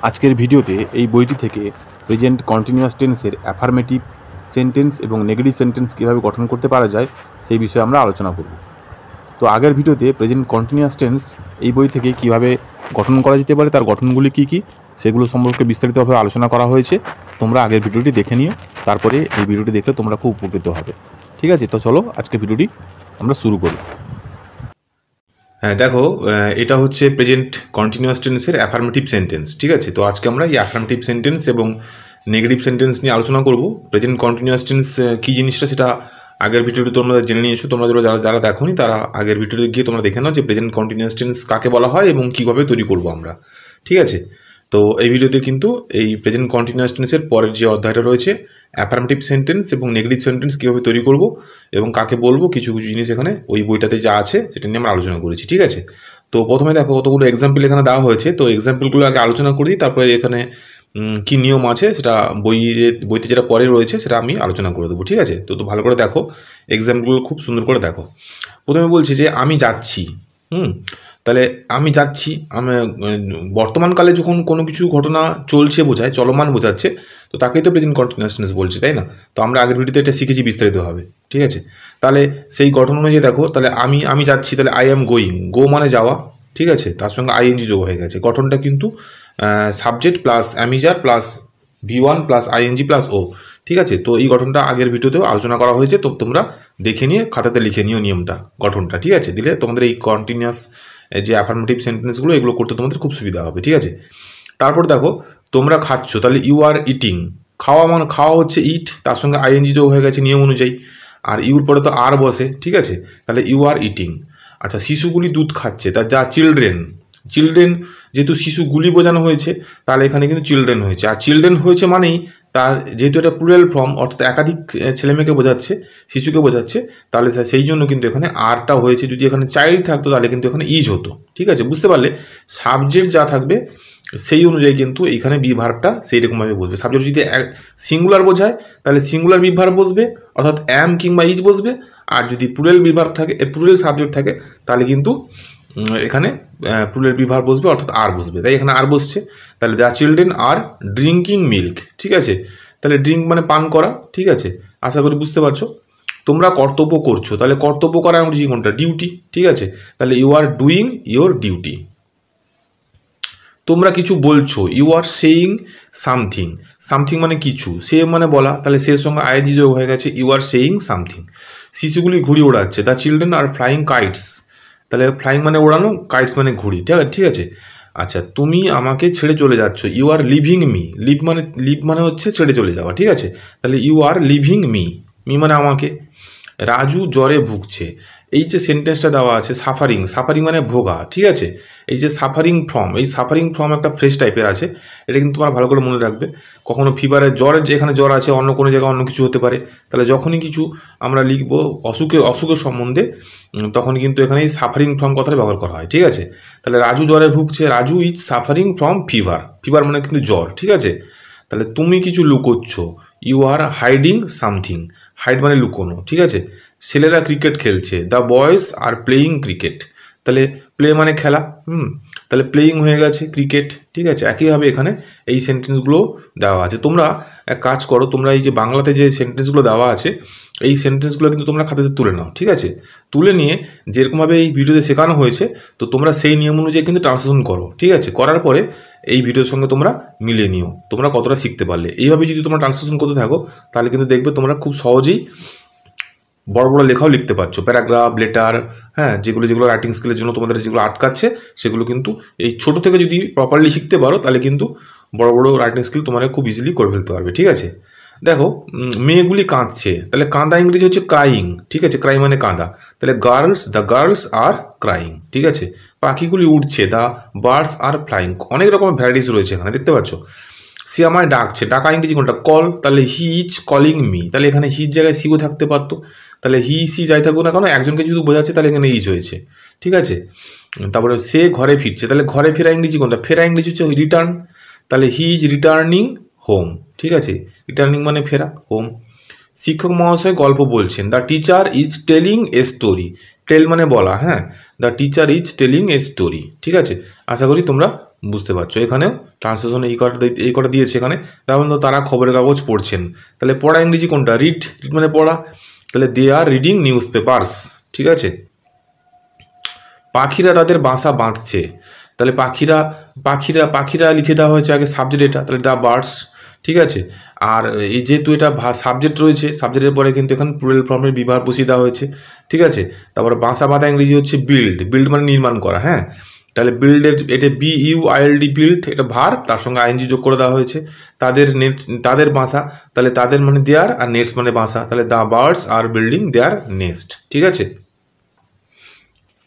আজকের ভিডিওতে এই বইটি থেকে প্রেজেন্ট কন্টিনিউয়াস টেন্সের অ্যাফার্মেটিভ সেন্টেন্স এবং নেগেটিভ সেন্টেন্স কীভাবে গঠন করতে পারা যায় সেই বিষয়ে আমরা আলোচনা করব। তো আগের ভিডিওতে প্রেজেন্ট কন্টিনিউয়াস টেন্স এই বই থেকে কীভাবে গঠন করা যেতে পারে, তার গঠনগুলি কী কী, সেগুলো সম্পর্কে বিস্তারিতভাবে আলোচনা করা হয়েছে। তোমরা আগের ভিডিওটি দেখে নিও, তারপরে এই ভিডিওটি দেখলে তোমরা খুব উপকৃত হবে। ঠিক আছে, তো চলো আজকে ভিডিওটি আমরা শুরু করি। হ্যাঁ দেখো, এটা হচ্ছে প্রেজেন্ট কন্টিনিউয়াস টেন্সের অ্যাফার্মেটিভ সেন্টেন্স। ঠিক আছে, তো আজকে আমরা এই অ্যাফার্মেটিভ সেন্টেন্স এবং নেগেটিভ সেন্টেন্স নিয়ে আলোচনা করব। প্রেজেন্ট কন্টিনিউয়াস টেন্স কী জিনিসটা সেটা আগের ভিডিওতে তোমরা জেনে নিয়েছো। তোমরা যারা দেখোনি তারা আগের ভিডিওতে গিয়ে তোমরা দেখে নাও যে প্রেজেন্ট কন্টিনিউয়াস টেন্স কাকে বলা হয় এবং কীভাবে তৈরি করব আমরা। ঠিক আছে, তো এই ভিডিওতে কিন্তু এই প্রেজেন্ট কন্টিনিউয়াস টেন্সের পরের যে অধ্যায়টা রয়েছে অ্যাফার্মেটিভ সেন্টেন্স এবং নেগেটিভ সেন্টেন্স কীভাবে তৈরি করব এবং কাকে বলবো, কিছু কিছু জিনিস এখানে ওই বইটাতে যা আছে সেটা নিয়ে আমরা আলোচনা করেছি। ঠিক আছে, তো প্রথমে দেখো কতগুলো এক্সাম্পল এখানে দেওয়া হয়েছে। তো এক্সাম্পলগুলো আগে আলোচনা করি, তারপরে এখানে কী নিয়ম আছে সেটা বইতে যেটা পরে রয়েছে সেটা আমি আলোচনা করে দেবো। ঠিক আছে, তো ভালো করে দেখো, এক্সাম্পলগুলো খুব সুন্দর করে দেখো। প্রথমে বলছি যে আমি যাচ্ছি। তাহলে আমি যাচ্ছি, আমি বর্তমানকালে যখন কোনো কিছু ঘটনা চলছে বোঝায়, চলমান বোঝাচ্ছে, তো তাকেই তো প্রেজেন্ট কন্টিনিউয়াস টেন্স বলছে, তাই না? তো আমরা আগের ভিডিওতে এটা শিখেছি বিস্তারিতভাবে। ঠিক আছে, তাহলে সেই গঠন অনুযায়ী দেখো, তাহলে আমি যাচ্ছি, তাহলে আই অ্যাম গোয়িং, গো মানে যাওয়া। ঠিক আছে, তার সঙ্গে আইএনজি যোগ হয়ে গেছে। গঠনটা কিন্তু subject plus am is are plus V1 plus ING plus O. ঠিক আছে, তো এই গঠনটা আগের ভিডিওতেও আলোচনা করা হয়েছে, তো তোমরা দেখে নিয়ে খাতাতে লিখে নিও নিয়মটা, গঠনটা। ঠিক আছে, দিলে তোমাদের এই কন্টিনিউয়াস যে অ্যাফার্মেটিভ সেন্টেন্সগুলো এগুলো করতে তোমাদের খুব সুবিধা হবে। ঠিক আছে, তারপর দেখো তোমরা খাচ্ছ, তাহলে ইউ আর ইটিং, খাওয়া মানে খাওয়া হচ্ছে ইট, তার সঙ্গে আইএনজি যোগ হয়ে গেছে নিয়ম অনুযায়ী, আর ইউর পরে তো আর বসে। ঠিক আছে, তাহলে ইউ আর ইটিং। আচ্ছা, শিশুগুলি দুধ খাচ্ছে, তার যা চিলড্রেন যেহেতু শিশুগুলি বোঝানো হয়েছে তাহলে এখানে কিন্তু চিলড্রেন হয়েছে, আর চিলড্রেন হয়েছে মানেই তার যেহেতু এটা প্লুরাল ফর্ম, অর্থাৎ একাধিক ছেলেমেয়েকে বোঝাচ্ছে, শিশুকে বোঝাচ্ছে, তাহলে সেই জন্য কিন্তু এখানে আরটা হয়েছে। যদি এখানে চাইল্ড থাকতো তাহলে কিন্তু এখানে ইজ হতো। ঠিক আছে, বুঝতে পারলে? সাবজেক্ট যা থাকবে সেই অনুযায়ী কিন্তু এইখানে বি ভার্বটা সেই রকমভাবে বসবে। সাবজেক্ট যদি সিঙ্গুলার বোঝায় তাহলে সিঙ্গুলার বি ভার্ব বসবে, অর্থাৎ অ্যাম কিংবা ইজ বসবে। আর যদি প্লুরাল বি ভার্ব থাকে, প্লুরাল সাবজেক্ট থাকে, তাহলে কিন্তু এখানে প্লুরাল বি ভার্ব বসবে, অর্থাৎ আর বসবে। তাই এখানে আর বসছে। তাহলে the children are drinking milk. ঠিক আছে, তাহলে ড্রিঙ্ক মানে পান করা। ঠিক আছে, আশা করি বুঝতে পারছো। তোমরা কর্তব্য করছো, তাহলে কর্তব্য করা ইংরেজি কোনটা? ডিউটি। ঠিক আছে, তাহলে you are doing your duty. তোমরা কিছু বলছো, you are saying something. Something মানে কিছু, সে মানে বলা, তাহলে সে সঙ্গে আইএনজি যোগ হয়ে গেছে, ইউ আর সেইং সামথিং। শিশুগুলি ঘুড়ি ওড়াচ্ছে, the children are flying kites. তাহলে ফ্লাইং মানে ওড়ানো, কাইটস মানে ঘুড়ি। ঠিক আছে। আচ্ছা, তুমি আমাকে ছেড়ে চলে যাচ্ছ, you are leaving me. Leave মানে হচ্ছে ছেড়ে চলে যাওয়া। ঠিক আছে, তাহলে ইউ আর লিভিং মি মানে আমাকে। রাজু জ্বরে ভুগছে, এই যে সেন্টেন্সটা দেওয়া আছে সাফারিং মানে ভোগা। ঠিক আছে, এই যে সাফারিং ফ্রম, এই সাফারিং ফ্রম একটা ফ্রেশ টাইপের আছে, এটা কিন্তু তোমরা ভালো করে মনে রাখবে। কখনো ফিভারের জ্বরের, যেখানে জ্বর আছে অন্য কোনো জায়গায় অন্য কিছু হতে পারে, তাহলে যখনই কিছু আমরা লিখবো অসুখের সম্বন্ধে, তখন কিন্তু এখানে এই সাফারিং ফ্রম কথাটা ব্যবহার করা হয়। ঠিক আছে, তাহলে রাজু জ্বরে ভুগছে, Raju is suffering from fever মানে কিন্তু জ্বর। ঠিক আছে, তাহলে তুমি কিছু লুকোচ্ছ, you are hiding something. Hide মানে লুকোনো। ঠিক আছে, ছেলেরা ক্রিকেট খেলছে, the boys are playing cricket. তাহলে প্লে মানে খেলা, তাহলে প্লেয়িং হয়ে গেছে ক্রিকেট। ঠিক আছে, একইভাবে এখানে এই সেন্টেন্সগুলো দেওয়া আছে। তোমরা এক কাজ করো, তোমরা এই যে বাংলাতে যে সেন্টেন্সগুলো দেওয়া আছে এই সেন্টেন্সগুলো কিন্তু তোমরা খাতাতে তুলে নাও। ঠিক আছে, তুলে নিয়ে যেরকমভাবে এই ভিডিওতে শেখানো হয়েছে তো তোমরা সেই নিয়ম অনুযায়ী কিন্তু ট্রান্সলেশন করো। ঠিক আছে, করার পরে এই ভিডিওর সঙ্গে তোমরা মিলিয়ে নিও তোমরা কতটা শিখতে পারলে। এইভাবে যদি তোমরা ট্রান্সলেশন করতে থাকো তাহলে কিন্তু দেখবে তোমরা খুব সহজেই বড় বড় লেখাও লিখতে পারছো, প্যারাগ্রাফ, লেটার, হ্যাঁ, যেগুলো রাইটিং স্কিলের জন্য তোমাদের যেগুলো আটকাচ্ছে সেগুলো কিন্তু এই ছোট থেকে যদি প্রপারলি শিখতে পারো তাহলে কিন্তু বড় বড় রাইটিং স্কিল তোমরা খুব ইজিলি করে ফেলতে পারবে। ঠিক আছে, দেখো মেয়েগুলি কাঁদছে, তাহলে কাঁদা ইংরেজি হচ্ছে ক্রাইং। ঠিক আছে, ক্রাই মানে কাঁদা, তাহলে দ্য গার্লস আর ক্রাইং। ঠিক আছে, পাখিগুলি উড়ছে, দ্য বার্ডস আর ফ্লাইং। অনেক রকমের ভ্যারাইটিস রয়েছে এখানে, দেখতে পাচ্ছ। সে আমায় ডাকছে, ডাকা ইংরেজি কোনটা? কল। তাহলে হি ইজ কলিং মি, তাহলে এখানে হির জায়গায় সিও থাকতে পারতো, তাহলে হি সি যাই থাকুক না কেন একজনকে যদি বোঝাচ্ছে তাহলে এখানে ইজ হয়েছে। ঠিক আছে, তারপরে সে ঘরে ফিরছে, তাহলে ঘরে ফেরা ইংরেজি কোনটা? ফেরা ইংরেজি হচ্ছে রিটার্ন, তাহলে হি ইজ রিটার্নিং হোম। ঠিক আছে, রিটার্নিং মানে ফেরা, হোম। শিক্ষক মহাশয় গল্প বলছেন, the teacher is telling a story. Tell মানে বলা, হ্যাঁ, the teacher is telling a story. ঠিক আছে, আশা করি তোমরা বুঝতে পারছো। এখানেও ট্রান্সলেশন এই কটা দিয়েছে এখানে। যেমন তো তারা খবরের কাগজ পড়ছেন, তাহলে পড়া ইংরেজি কোনটা? রিড, রিড মানে পড়া, তাহলে দে আর রিডিং নিউজ পেপার্স। ঠিক আছে। পাখিরা তাদের বাসা বাঁধছে, তাহলে পাখিরা পাখিরা পাখিরা লিখে দেওয়া হয়েছে আগে সাবজেক্ট এটা, তাহলে দ্য বার্ডস। ঠিক আছে। আর এই যেহেতু এটা সাবজেক্ট রয়েছে, সাবজেক্টের পরে কিন্তু এখানে প্লুরাল ফর্মের বিভার বসিয়ে দেওয়া হয়েছে। ঠিক আছে। তারপরে বাসা বাঁধা ইংরেজি হচ্ছে বিল্ড, বিল্ড মানে নির্মাণ করা। হ্যাঁ, তাহলে বিল্ডের এটা BUILD বিল্ড, এটা ভার্ব, তার সঙ্গে ING যোগ করে দেওয়া হয়েছে। তাদের নেট, তাদের বাসা, তাহলে তাদের মানে দেয়ার, আর নেটস মানে বাসা, তাহলে the birds are building their nest. ঠিক আছে।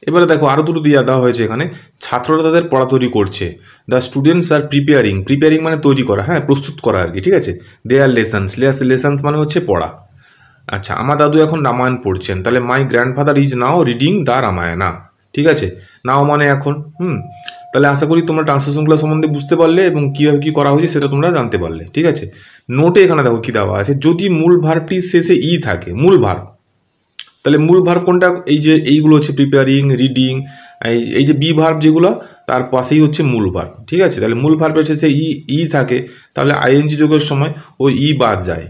এবারে দেখো আরও দুটো দিয়ে দেওয়া হয়েছে এখানে, ছাত্ররা তাদের পড়া তৈরি করছে। The students are preparing, preparing মানে তৈরি করা, হ্যাঁ প্রস্তুত করা আর কি। ঠিক আছে। দে আর লেসন্স, লেসন্স মানে হচ্ছে পড়া। আচ্ছা, আমার দাদু এখন রামায়ণ পড়ছেন, তাহলে my grandfather is now reading the Ramayana. ঠিক আছে। নাও মানে এখন। তাহলে আশা করি তোমরা ট্রান্সলেশনগুলো সম্বন্ধে বুঝতে পারলে এবং কীভাবে কী করা হয়েছে সেটা তোমরা জানতে পারলে। ঠিক আছে। নোটে এখানে দেখো কী দেওয়া আছে, যদি মূল ভার্বটির শেষে ই থাকে, মূল ভার্ব, তাহলে মূল ভার্ব কোনটা? এই যে এইগুলো হচ্ছে প্রিপেয়ারিং, রিডিং, এই যে বি ভার্ব যেগুলো, তার পাশেই হচ্ছে মূল ভার্ব। ঠিক আছে। তাহলে মূল ভার্বের শেষে ই থাকে, তাহলে ING যোগের সময় ওই ই বাদ যায়।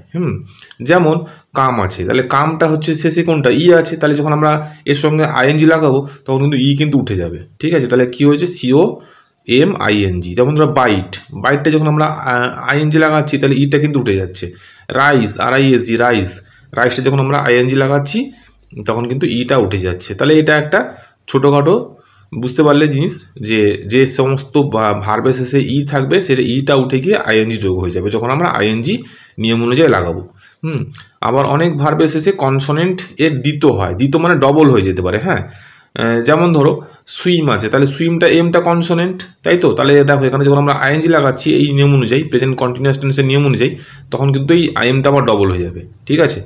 যেমন কাম আছে, তাহলে কামটা হচ্ছে শেষে কোনটা? ই আছে, তাহলে যখন আমরা এর সঙ্গে ING লাগাবো তখন কিন্তু ই কিন্তু উঠে যাবে। ঠিক আছে। তাহলে কী হয়েছে? COMING। যেমন ধরো বাইট, বাইটটা যখন আমরা ING লাগাচ্ছি তাহলে ইটা কিন্তু উঠে যাচ্ছে। রাইস, RISE, রাইস, রাইসটা যখন আমরা ING লাগাচ্ছি তখন কিন্তু ইটা উঠে যাচ্ছে। তাহলে এটা একটা ছোটোখাটো বুঝতে পারলে জিনিস, যে সমস্ত ভার্বের শেষে ই থাকবে সেটা ইটা উঠে গিয়ে ING যোগ হয়ে যাবে যখন আমরা ING নিয়ম অনুযায়ী লাগাবো। আবার অনেক ভার্বের শেষে কনসোনেন্ট এর দ্বিত হয়, দ্বিত মানে ডবল হয়ে যেতে পারে। হ্যাঁ, যেমন ধরো সুইম আছে, তাহলে সুইমটা এমটা কনসোনেন্ট, তাই তো? তাহলে দেখো এখানে যখন আমরা ING লাগাচ্ছি এই নিয়ম অনুযায়ী, প্রেজেন্ট কন্টিনিউয়াস টেন্সের নিয়ম অনুযায়ী, তখন কিন্তু এই IMটা আবার ডবল হয়ে যাবে। ঠিক আছে।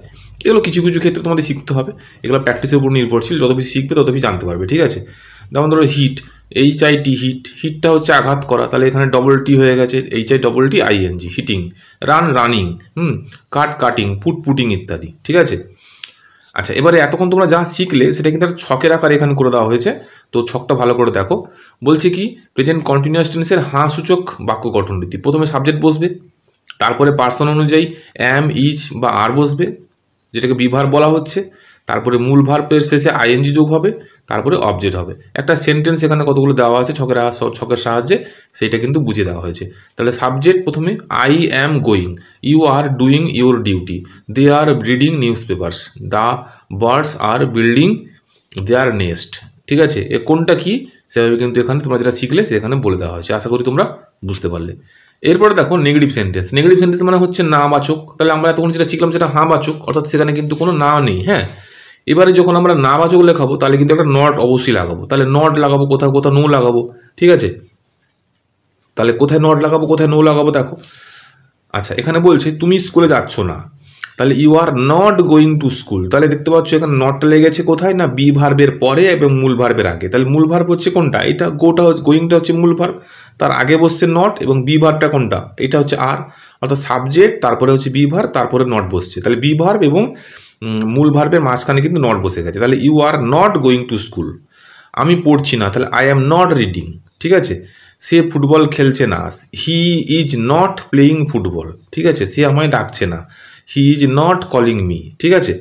এগুলো কিছু কিছু ক্ষেত্রে তোমাদের শিখতে হবে, এগুলো প্র্যাকটিসের উপর নির্ভরশীল, যত বেশি শিখবে তত বেশি জানতে পারবে। ঠিক আছে। যেমন ধরো হিট, HIT, হিট, হিটটা হচ্ছে আঘাত করা, তাহলে এখানে ডবল টি হয়ে গেছে, HITTING, hitting. Run, running. Cut, cutting. Put, putting ইত্যাদি। ঠিক আছে। আচ্ছা, এবারে এতক্ষণ তোমরা যা শিখলে সেটা কিন্তু একটা ছকের আকারে এখানে করে দেওয়া হয়েছে, তো ছকটা ভালো করে দেখো। বলছে কি, প্রেজেন্ট কন্টিনিউয়াস টেন্সের সূচক বাক্য গঠন রীতি, প্রথমে সাবজেক্ট বসবে, তারপরে পার্সন অনুযায়ী অ্যাম, ইজ বা আর বসবে, যেটাকে বি ভার্ব বলা হচ্ছে, তারপরে মূল ভার্বের শেষে ING যোগ হবে, তারপরে অবজেক্ট হবে। একটা সেন্টেন্স এখানে কতগুলো দেওয়া আছে ছকের সাহায্যে, সেইটা কিন্তু বুঝিয়ে দেওয়া হয়েছে। তাহলে সাবজেক্ট প্রথমে, I am going, you are doing your duty, they are reading newspapers, the birds are building their nest. ঠিক আছে। এ কোনটা কি সেভাবে কিন্তু এখানে তোমরা যেটা শিখলে সেখানে বলে দেওয়া হয়েছে, আশা করি তোমরা বুঝতে পারলে। এরপরে দেখো নেগেটিভ সেন্টেন্স। নেগেটিভ সেন্টেন্স মানে হচ্ছে না বাচক, তাহলে আমরা তখন যেটা শিখলাম সেটা বাচক, অর্থাৎ সেখানে কিন্তু কোনো না নেই। হ্যাঁ, এবারে যখন আমরা না বাচক লেখাবো তাহলে কিন্তু একটা নট অবশ্যই লাগাবো, তাহলে নট লাগাবো কোথাও কোথাও নো লাগাবো। ঠিক আছে। তাহলে কোথায় নট লাগাবো কোথায় নো লাগাবো দেখো। আচ্ছা, এখানে বলছে তুমি স্কুলে যাচ্ছ না, তাহলে you are not going to school, তাহলে দেখতে পাচ্ছ এখানে নটটা লেগেছে কোথায়? না বি ভার্বের পরে এবং মূল ভার্বের আগে। তাহলে মূল ভার্ব হচ্ছে কোনটা? এটা গোয়িংটা হচ্ছে মূল ভার্ব, তার আগে বসছে নট, এবং বি ভার্বটা কোনটা? এটা হচ্ছে আর, অর্থাৎ সাবজেক্ট, তারপরে হচ্ছে বি ভার্ব, তারপরে নট বসছে। তাহলে বি ভার্ব এবং মূল ভার্বের মাঝখানে কিন্তু নট বসে গেছে। তাহলে you are not going to school. আমি পড়ছি না, তাহলে আই অ্যাম নট রিডিং। ঠিক আছে। সে ফুটবল খেলছে না, হি ইজ নট প্লেয়িং ফুটবল। ঠিক আছে। সে আমায় ডাকছে না, হি ইজ নট কলিং মি। ঠিক আছে।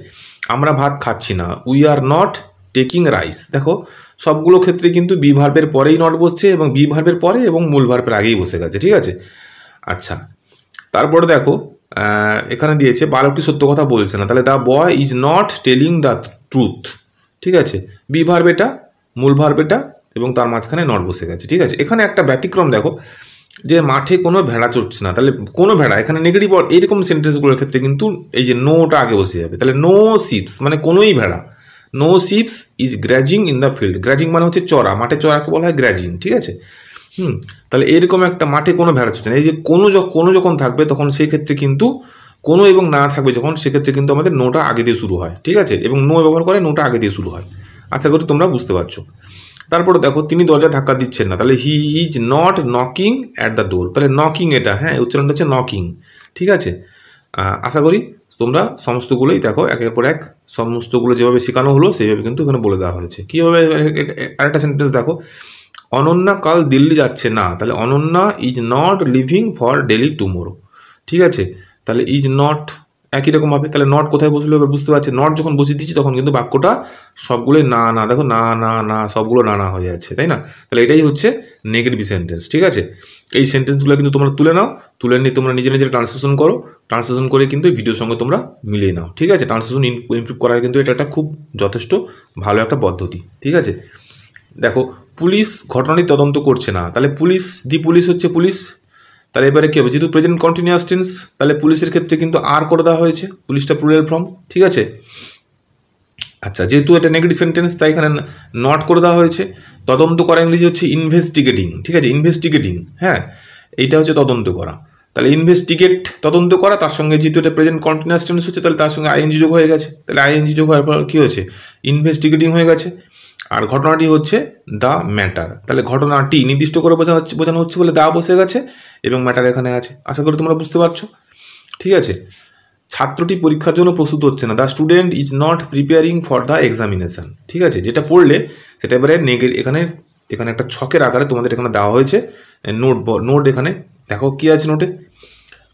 আমরা ভাত খাচ্ছি না, we are not taking rice. দেখো সবগুলো ক্ষেত্রে কিন্তু বি ভার্বের পরেই নট বসছে এবং বি ভার্বের পরে এবং মূল ভার্বের আগেই বসে গেছে। ঠিক আছে। আচ্ছা, তারপরে দেখো এখানে দিয়েছে বালকটি সত্য কথা বলছে না, তাহলে the boy is not telling the truth. ঠিক আছে। বি ভার্ব এটা, মূল ভার্ব এটা, এবং তার মাঝখানে নট বসে গেছে। ঠিক আছে। এখানে একটা ব্যতিক্রম দেখো, যে মাঠে কোনো ভেড়া চড়ছে না, তাহলে কোনো ভেড়া, এখানে নেগেটিভ এইরকম সেন্টেন্সগুলোর ক্ষেত্রে কিন্তু এই যে নোটা আগে বসে যাবে। তাহলে নো শিপস মানে কোনোই ভেড়া, no sheeps is grazing in the field. Grazing মানে হচ্ছে চড়া, মাঠে চড়াকে বলা হয় গ্র্যাজিং। ঠিক আছে। তাহলে এরকম একটা মাঠে কোনো ভেড়া চড়ছে না, এই যে কোনো যখন থাকবে তখন সেক্ষেত্রে কিন্তু কোনো এবং না থাকবে যখন, সেক্ষেত্রে কিন্তু আমাদের নোটা আগে দিয়ে শুরু হয়। ঠিক আছে। এবং নো ব্যবহার করে নোটা আগে দিয়ে শুরু হয়। আশা করি তোমরা বুঝতে পারছো। তারপরে দেখো তিনি দরজা ধাক্কা দিচ্ছেন না, তাহলে he is not knocking at the ডোর। তাহলে নকিং এটা, হ্যাঁ উচ্চারণটা হচ্ছে নকিং। ঠিক আছে। আশা করি তোমরা সমস্তগুলোই দেখো একের পর এক সমস্তগুলো যেভাবে শেখানো হলো সেইভাবে কিন্তু এখানে বলে দেওয়া হয়েছে। কীভাবে আরেকটা সেন্টেন্স দেখো, অনন্যা কাল দিল্লি যাচ্ছে না, তাহলে Ananya is not living for Delhi tomorrow. ঠিক আছে, তাহলে ইজ নট একই রকম হবে। তাহলে নট কোথায় বসলো এবার বুঝতে পারছি, নট যখন বসিয়ে দিচ্ছি তখন কিন্তু বাক্যটা সবগুলোই না না, দেখো না না না সবগুলো না না হয়ে যাচ্ছে, তাই না? তাহলে এটাই হচ্ছে নেগেটিভ সেন্টেন্স। ঠিক আছে, এই সেন্টেন্সগুলো কিন্তু তোমরা তুলে নাও, তুলে নিয়ে তোমরা নিজে নিজের ট্রান্সলেশন করো, ট্রান্সলেশন করে কিন্তু এই ভিডিওর সঙ্গে তোমরা মিলিয়ে নাও। ঠিক আছে, ট্রান্সলেশন ইমপ্রুভ করার কিন্তু এটা একটা খুব যথেষ্ট ভালো একটা পদ্ধতি। ঠিক আছে, দেখো পুলিশ ঘটনাটি তদন্ত করছে না, তাহলে পুলিশ দি পুলিশ হচ্ছে পুলিশ। তাহলে এবারে কী হবে, যেহেতু প্রেজেন্ট কন্টিনিউয়াস টেন্স, তাহলে পুলিশের ক্ষেত্রে কিন্তু আর করে দেওয়া হয়েছে, পুলিশটা প্লুরাল ফর্ম। ঠিক আছে, আচ্ছা যেহেতু এটা নেগেটিভ সেন্টেন্স তাই এখানে নট করে দেওয়া হয়েছে। তদন্ত করা ইংরেজি হচ্ছে ইনভেস্টিগেটিং। ঠিক আছে, ইনভেস্টিগেটিং, হ্যাঁ এইটা হচ্ছে তদন্ত করা। তাহলে ইনভেস্টিগেট তদন্ত করা, তার সঙ্গে যেহেতু এটা প্রেজেন্ট কন্টিনিউয়াস টেন্স হচ্ছে তাহলে তার সঙ্গে আইএনজি যোগ হয়ে গেছে, তাহলে আইএনজি যোগ হওয়ার পর কী হয়েছে, ইনভেস্টিগেটিং হয়ে গেছে। আর ঘটনাটি হচ্ছে দ্য ম্যাটার, তাহলে ঘটনাটি নির্দিষ্ট করে বোঝানো হচ্ছে বলে দা বসে গেছে এবং ম্যাটার এখানে আছে। আশা করি তোমরা বুঝতে পারছো। ঠিক আছে, ছাত্রটি পরীক্ষার জন্য প্রস্তুত হচ্ছে না, the student is not preparing for the examination. ঠিক আছে, যেটা পড়লে সেটা এবারে এখানে এখানে একটা ছকের আকারে তোমাদের এখানে দেওয়া হয়েছে নোট। এখানে দেখো কী আছে নোটে,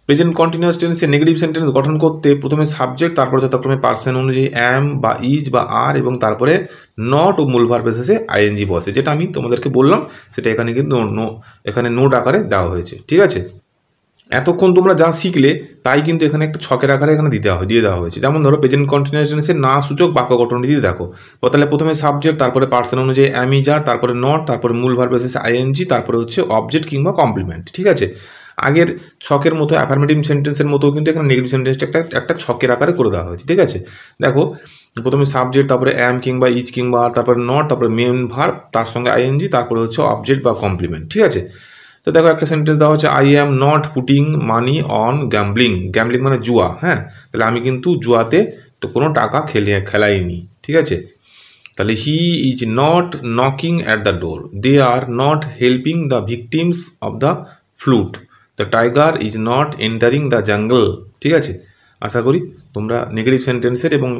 প্রেজেন্ট কন্টিনিউয়াস টেন্সে নেগেটিভ সেন্টেন্স গঠন করতে প্রথমে সাবজেক্ট, তারপরে যথাক্রমে পার্সন অনুযায়ী অ্যাম বা ইজ বা আর এবং তারপরে নট ও মূল ভার্বের শেষে আইএনজি বসে, যেটা আমি তোমাদেরকে বললাম সেটা এখানে কিন্তু এখানে নোট আকারে দেওয়া হয়েছে। ঠিক আছে, এতক্ষণ তোমরা যা শিখলে তাই কিন্তু এখানে একটা ছকের আকারে এখানে দিয়ে দেওয়া হয়েছে। যেমন ধরো প্রেজেন্ট কন্টিনিউয়াস টেন্সের না সূচক বাক্য গঠনটি দিয়ে দেখো, তাহলে প্রথমে সাবজেক্ট, তারপরে পার্সন অনুযায়ী অ্যাম ইজ আর, তারপরে নট, তারপরে মূল ভার্বের শেষে আইএনজি, তারপরে হচ্ছে অবজেক্ট কিংবা কমপ্লিমেন্ট। ঠিক আছে, আগের ছকের মতো অ্যাফার্মেটিভ সেন্টেন্সের মতো কিন্তু এখানে নেগেটিভ সেন্টেন্সটা একটা ছকের আকারে করে দেওয়া হয়েছে। ঠিক আছে, দেখো প্রথমে সাবজেক্ট, তারপরে অ্যাম কিংবা ইজ কিংবা আর, তারপরে নট, তারপরে মেন ভার্ব, তার সঙ্গে আইএনজি, তারপরে হচ্ছে অবজেক্ট বা কমপ্লিমেন্ট। ঠিক আছে, তো দেখো একটা সেন্টেন্স দেওয়া হচ্ছে, I am not putting money on gambling. Gambling মানে জুয়া, হ্যাঁ, তাহলে আমি কিন্তু জুয়াতে তো কোনো টাকা খেলাইনি। ঠিক আছে, তাহলে he is not knocking at the door, they are not helping the victims of the flood, the tiger is not entering the jungle. ঠিক আছে, আশা করি তোমরা নেগেটিভ সেন্টেন্সের এবং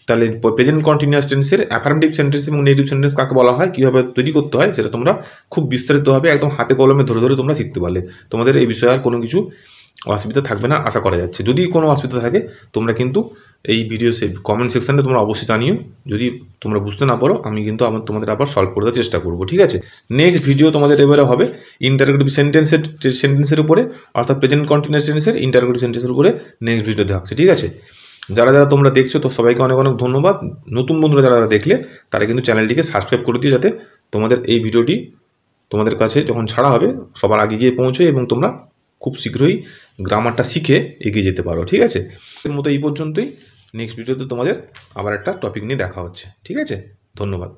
তাহলে প্রেজেন্ট কন্টিনিউয়াস টেন্সের অ্যাফার্মেটিভ সেন্টেন্স এবং নেগেটিভ সেন্টেন্স কাকে বলা হয়, কীভাবে তৈরি করতে হয়, সেটা তোমরা খুব বিস্তারিতভাবে একদম হাতে কলমে ধরে ধরে তোমরা শিখতে পারলে। তোমাদের এই বিষয়ে আর কোনো কিছু অসুবিধা থাকবে না আশা করা যাচ্ছে। যদি কোনো অসুবিধা থাকে তোমরা কিন্তু এই ভিডিও কমেন্ট সেকশানে তোমরা অবশ্যই জানিও। যদি তোমরা বুঝতে না পারো আমি কিন্তু তোমাদের আবার সলভ করে দেওয়ার চেষ্টা করবো। ঠিক আছে, নেক্সট ভিডিও তোমাদের এবারে হবে ইন্টারোগেটিভ সেন্টেন্সের উপরে, অর্থাৎ প্রেজেন্ট কন্টিনিউয়াস টেন্সের ইন্টারোগেটিভ সেন্টেন্সের উপরে নেক্সট ভিডিও থাকছে। ঠিক আছে, যারা যারা তোমরা দেখছো তো সবাইকে অনেক অনেক ধন্যবাদ। নতুন বন্ধুরা যারা যারা দেখলে তারা কিন্তু চ্যানেলটিকে সাবস্ক্রাইব করে দিও, যাতে তোমাদের এই ভিডিওটি তোমাদের কাছে যখন ছাড়া হবে সবার আগে গিয়ে পৌঁছয় এবং তোমরা খুব শীঘ্রই গ্রামারটা শিখে এগিয়ে যেতে পারো। ঠিক আছে, এর মতো এই পর্যন্তই। নেক্সট ভিডিওতে তোমাদের আবার একটা টপিক নিয়ে দেখা হচ্ছে। ঠিক আছে, ধন্যবাদ।